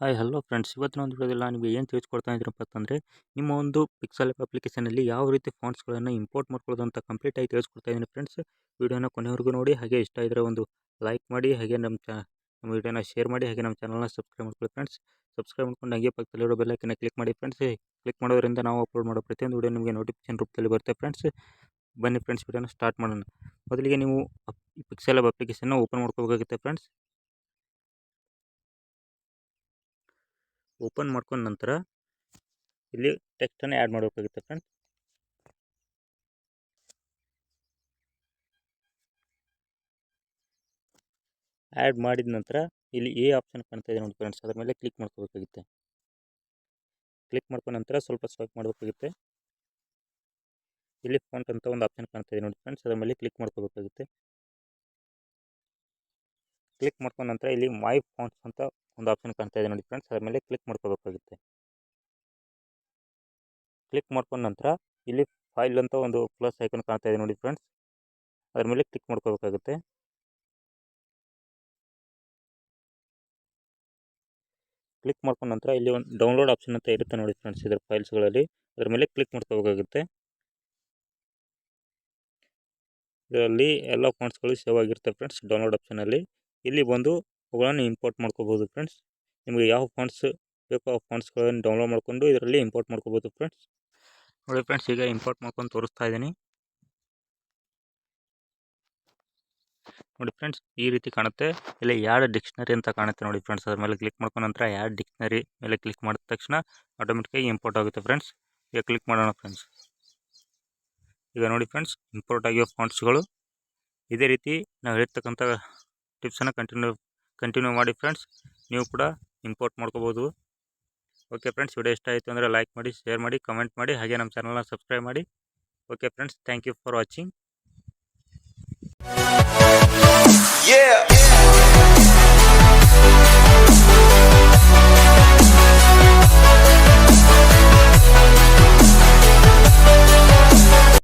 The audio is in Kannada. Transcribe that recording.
ಹಾಯ್ ಹಲೋ ಫ್ರೆಂಡ್ಸ್, ಇವತ್ತಿನ ಒಂದು ವಿಡಿಯೋದಲ್ಲಿ ನಾನು ನಿಮಗೆ ಏನು ತಿಳಿಸ್ಕೊಡ್ತಾ ಇದ್ದೀನಪ್ಪ ಅಂತಂದರೆ, ನಿಮ್ಮ ಒಂದು ಪಿಕ್ಸೆಲ್ ಆ್ಯಪ್ ಅಪ್ಲಿಕೇಶನಲ್ಲಿ ಯಾವ ರೀತಿ ಫಾಂಟ್ಸ್ಗಳನ್ನು ಇಂಪೋರ್ಟ್ ಮಾಡ್ಕೊಳ್ಳೋದು ಅಂತ ಕಂಪ್ಲೀಟಾಗಿ ತಿಳಿಸ್ಕೊಡ್ತಾ ಇದ್ದೀನಿ ಫ್ರೆಂಡ್ಸ್. ವಿಡಿಯೋನ ಕೊನೆವರೆಗೂ ನೋಡಿ, ಹಾಗೆ ಇಷ್ಟ ಇದ್ದರೆ ಒಂದು ಲೈಕ್ ಮಾಡಿ, ಹಾಗೆ ನಮ್ಮ ವಿಡಿಯೋನ ಶೇರ್ ಮಾಡಿ, ಹಾಗೆ ನಮ್ಮ ಚಾನಲ್ನ ಸಬ್ಸ್ಕ್ರೈಬ್ ಮಾಡ್ಕೊಳ್ಳಿ ಫ್ರೆಂಡ್ಸ್. ಸಬ್ಸ್ಕ್ರೈಬ್ ಮಾಡ್ಕೊಂಡು ಹಾಗೆ ಪಕ್ಕದಲ್ಲಿರೋ ಬೆಲ್ಲೈಕನ್ನ ಕ್ಲಿಕ್ ಮಾಡಿ ಫ್ರೆಂಡ್ಸ್. ಕ್ಲಿಕ್ ಮಾಡೋದ್ರಿಂದ ನಾವು ಅಪ್ಲೋಡ್ ಮಾಡೋ ಪ್ರತಿಯೊಂದು ವಿಡಿಯೋ ನಿಮಗೆ ನೋಟಿಫಿಕೇಶನ್ ರೂಪದಲ್ಲಿ ಬರುತ್ತೆ ಫ್ರೆಂಡ್ಸ್. ಬನ್ನಿ ಫ್ರೆಂಡ್ಸ್, ವಿಡಿಯೋನ ಸ್ಟಾರ್ಟ್ ಮಾಡೋಣ. ಮೊದಲಿಗೆ ನೀವು ಪಿಕ್ಸೆಲ್ ಆ್ಯಪ್ ಅಪ್ಲಿಕೇಶನ್ನ ಓಪನ್ ಮಾಡ್ಕೋಬೇಕಾಗುತ್ತೆ ಫ್ರೆಂಡ್ಸ್. ಓಪನ್ ಮಾಡ್ಕೊಂಡ ನಂತರ ಇಲ್ಲಿ ಟೆಕ್ಸ್ಟನ್ನು ಆ್ಯಡ್ ಮಾಡಬೇಕಾಗುತ್ತೆ ಫ್ರೆಂಡ್ಸ್. ಆ್ಯಡ್ ಮಾಡಿದ ನಂತರ ಇಲ್ಲಿ ಎ ಆಪ್ಷನ್ ಕಾಣ್ತಾ ಇದೆ ನೋಡಿ ಫ್ರೆಂಡ್ಸ್, ಅದರ ಮೇಲೆ ಕ್ಲಿಕ್ ಮಾಡ್ಕೋಬೇಕಾಗುತ್ತೆ. ಕ್ಲಿಕ್ ಮಾಡ್ಕೊಂಡ ನಂತರ ಸ್ವಲ್ಪ ಸ್ವೈಪ್ ಮಾಡಬೇಕಾಗುತ್ತೆ. ಇಲ್ಲಿ ಫಾಂಟ್ ಅಂತ ಒಂದು ಆಪ್ಷನ್ ಕಾಣ್ತಾ ಇದೆ ನೋಡಿ ಫ್ರೆಂಡ್ಸ್, ಅದರ ಮೇಲೆ ಕ್ಲಿಕ್ ಮಾಡ್ಕೋಬೇಕಾಗುತ್ತೆ. ಕ್ಲಿಕ್ ಮಾಡ್ಕೊಂಡ ನಂತರ ಇಲ್ಲಿ ಮೈ ಫಾಂಟ್ಸ್ ಅಂತ ಒಂದು ಆಪ್ಷನ್ ಕಾಣ್ತಾ ಇದೆ ನೋಡಿ ಫ್ರೆಂಡ್ಸ್, ಅದರ ಮೇಲೆ ಕ್ಲಿಕ್ ಮಾಡ್ಕೋಬೇಕಾಗುತ್ತೆ. ಕ್ಲಿಕ್ ಮಾಡ್ಕೊಂಡ ನಂತರ ಇಲ್ಲಿ ಫೈಲ್ ಅಂತ ಒಂದು ಪ್ಲಸ್ ಐಕನ್ ಕಾಣ್ತಾ ಇದೆ ನೋಡಿ ಫ್ರೆಂಡ್ಸ್, ಅದರ ಮೇಲೆ ಕ್ಲಿಕ್ ಮಾಡ್ಕೋಬೇಕಾಗುತ್ತೆ. ಕ್ಲಿಕ್ ಮಾಡ್ಕೊಂಡ ನಂತರ ಇಲ್ಲಿ ಒಂದು ಡೌನ್ಲೋಡ್ ಆಪ್ಷನ್ ಅಂತ ಇರುತ್ತೆ ನೋಡಿ ಫ್ರೆಂಡ್ಸ್, ಇದರ ಫೈಲ್ಸ್ಗಳಲ್ಲಿ ಅದರ ಮೇಲೆ ಕ್ಲಿಕ್ ಮಾಡ್ಕೋಬೇಕಾಗುತ್ತೆ. ಇದರಲ್ಲಿ ಎಲ್ಲ ಫಾಂಟ್ಸ್ಗಳು ಸೇವ್ ಆಗಿರುತ್ತೆ ಫ್ರೆಂಡ್ಸ್ ಡೌನ್ಲೋಡ್ ಆಪ್ಷನಲ್ಲಿ. ಇಲ್ಲಿ ಬಂದು ಅವುಗಳನ್ನು ಇಂಪೋರ್ಟ್ ಮಾಡ್ಕೋಬೋದು ಫ್ರೆಂಡ್ಸ್. ನಿಮಗೆ ಯಾವ ಫಾಂಟ್ಸ್ ಬೇಕೋ ಆ ಫಾಂಟ್ಸ್ಗಳನ್ನು ಡೌನ್ಲೋಡ್ ಮಾಡಿಕೊಂಡು ಇದರಲ್ಲಿ ಇಂಪೋರ್ಟ್ ಮಾಡ್ಕೋಬೋದು ಫ್ರೆಂಡ್ಸ್. ನೋಡಿ ಫ್ರೆಂಡ್ಸ್, ಈಗ ಇಂಪೋರ್ಟ್ ಮಾಡ್ಕೊಂಡು ತೋರಿಸ್ತಾ ಇದ್ದೀನಿ ನೋಡಿ ಫ್ರೆಂಡ್ಸ್. ಈ ರೀತಿ ಕಾಣುತ್ತೆ. ಇಲ್ಲಿ ಯಾಡ್ ಡಿಕ್ಷನರಿ ಅಂತ ಕಾಣುತ್ತೆ ನೋಡಿ ಫ್ರೆಂಡ್ಸ್, ಅದ್ರ ಮೇಲೆ ಕ್ಲಿಕ್ ಮಾಡ್ಕೊಂಡ ನಂತರ ಯಾಡ್ ಡಿಕ್ಷನರಿ ಮೇಲೆ ಕ್ಲಿಕ್ ಮಾಡಿದ ತಕ್ಷಣ ಆಟೋಮೆಟಿಕಾಗಿ ಇಂಪೋರ್ಟ್ ಆಗುತ್ತೆ ಫ್ರೆಂಡ್ಸ್. ಈಗ ಕ್ಲಿಕ್ ಮಾಡೋಣ ಫ್ರೆಂಡ್ಸ್. ಈಗ ನೋಡಿ ಫ್ರೆಂಡ್ಸ್, ಇಂಪೋರ್ಟ್ ಆಗಿರೋ ಫಾಂಟ್ಸ್ಗಳು. ಇದೇ ರೀತಿ ನಾವು ಹೇಳ್ತಕ್ಕಂಥ ಟಿಪ್ಸನ್ನು ಕಂಟಿನ್ಯೂ ಮಾಡಿ ಫ್ರೆಂಡ್ಸ್. ನೀವು ಕೂಡ ಇಂಪೋರ್ಟ್ ಮಾಡ್ಕೋಬೋದು. ಓಕೆ ಫ್ರೆಂಡ್ಸ್, ವಿಡಿಯೋ ಇಷ್ಟ ಆಯಿತು ಅಂದರೆ ಲೈಕ್ ಮಾಡಿ, ಶೇರ್ ಮಾಡಿ, ಕಮೆಂಟ್ ಮಾಡಿ, ಹಾಗೆ ನಮ್ಮ ಚಾನಲ್ನ ಸಬ್ಸ್ಕ್ರೈಬ್ ಮಾಡಿ. Okay friends, thank you for watching.